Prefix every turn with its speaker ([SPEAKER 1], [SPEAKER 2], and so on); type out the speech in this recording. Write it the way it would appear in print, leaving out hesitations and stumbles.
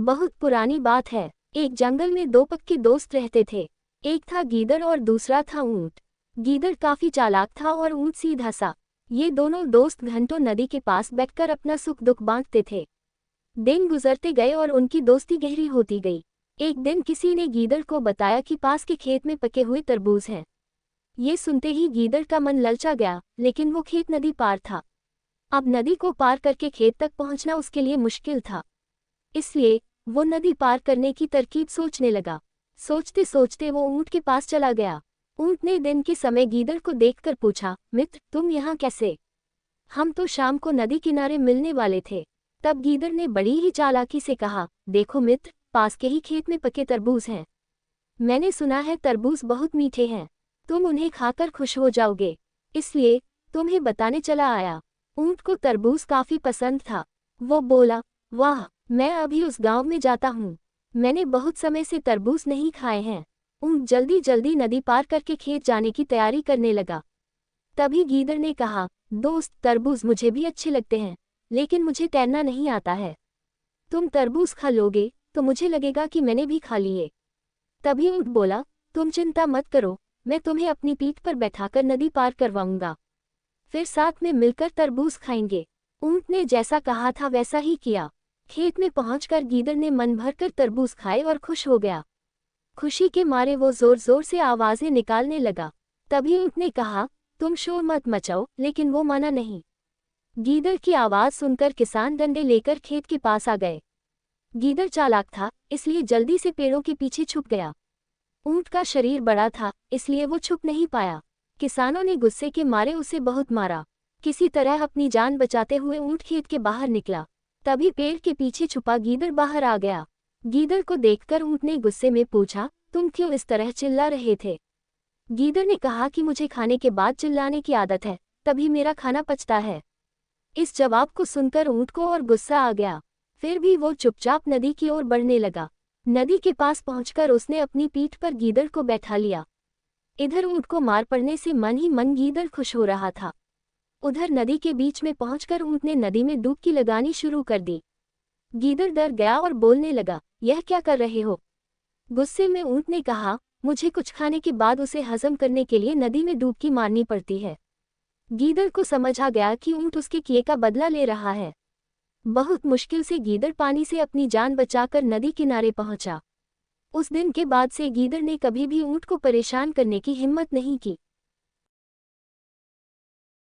[SPEAKER 1] बहुत पुरानी बात है। एक जंगल में दो पक्के दोस्त रहते थे। एक था गीदड़ और दूसरा था ऊंट। गीदड़ काफी चालाक था और ऊंट सीधा सा। ये दोनों दोस्त घंटों नदी के पास बैठकर अपना सुख दुख बांटते थे। दिन गुजरते गए और उनकी दोस्ती गहरी होती गई। एक दिन किसी ने गीदड़ को बताया कि पास के खेत में पके हुए तरबूज हैं। ये सुनते ही गीदड़ का मन ललचा गया, लेकिन वो खेत नदी पार था। अब नदी को पार करके खेत तक पहुंचना उसके लिए मुश्किल था। इसलिए वो नदी पार करने की तरकीब सोचने लगा। सोचते सोचते वो ऊंट के पास चला गया। ऊंट ने दिन के समय गीदड़ को देखकर पूछा, मित्र तुम यहाँ कैसे? हम तो शाम को नदी किनारे मिलने वाले थे। तब गीदड़ ने बड़ी ही चालाकी से कहा, देखो मित्र, पास के ही खेत में पके तरबूज हैं। मैंने सुना है तरबूज बहुत मीठे हैं, तुम उन्हें खाकर खुश हो जाओगे, इसलिए तुम्हें बताने चला आया। ऊंट को तरबूज काफी पसंद था। वो बोला, वाह, मैं अभी उस गांव में जाता हूँ। मैंने बहुत समय से तरबूज नहीं खाए हैं। ऊंट जल्दी जल्दी नदी पार करके खेत जाने की तैयारी करने लगा। तभी गीदड़ ने कहा, दोस्त, तरबूज मुझे भी अच्छे लगते हैं, लेकिन मुझे तैरना नहीं आता है। तुम तरबूज खा लोगे तो मुझे लगेगा कि मैंने भी खा लिए। तभी ऊंट बोला, तुम चिंता मत करो, मैं तुम्हें अपनी पीठ पर बैठाकर नदी पार करवाऊंगा। फिर साथ में मिलकर तरबूज खाएंगे। ऊंट ने जैसा कहा था वैसा ही किया। खेत में पहुंचकर गीदड़ ने मन भरकर तरबूज खाए और खुश हो गया। खुशी के मारे वो जोर जोर से आवाजें निकालने लगा। तभी ऊंट ने कहा, तुम शोर मत मचाओ, लेकिन वो माना नहीं। गीदड़ की आवाज सुनकर किसान डंडे लेकर खेत के पास आ गए। गीदड़ चालाक था, इसलिए जल्दी से पेड़ों के पीछे छुप गया। ऊंट का शरीर बड़ा था, इसलिए वो छुप नहीं पाया। किसानों ने गुस्से के मारे उसे बहुत मारा। किसी तरह अपनी जान बचाते हुए ऊंट खेत के बाहर निकला। तभी पेड़ के पीछे छुपा गीदड़ बाहर आ गया। गीदड़ को देखकर ऊंट ने गुस्से में पूछा, तुम क्यों इस तरह चिल्ला रहे थे? गीदड़ ने कहा कि मुझे खाने के बाद चिल्लाने की आदत है, तभी मेरा खाना पचता है। इस जवाब को सुनकर ऊंट को और गुस्सा आ गया। फिर भी वो चुपचाप नदी की ओर बढ़ने लगा। नदी के पास पहुंचकर उसने अपनी पीठ पर गीदड़ को बैठा लिया। इधर ऊंट को मार पड़ने से मन ही मन गीदड़ खुश हो रहा था। उधर नदी के बीच में पहुंचकर ऊंट ने नदी में डुबकी लगानी शुरू कर दी। गीदड़ डर गया और बोलने लगा, यह क्या कर रहे हो? गुस्से में ऊंट ने कहा, मुझे कुछ खाने के बाद उसे हजम करने के लिए नदी में डुबकी मारनी पड़ती है। गीदड़ को समझ आ गया कि ऊंट उसके किए का बदला ले रहा है। बहुत मुश्किल से गीदड़ पानी से अपनी जान बचाकर नदी किनारे पहुंचा। उस दिन के बाद से गीदड़ ने कभी भी ऊंट को परेशान करने की हिम्मत नहीं की।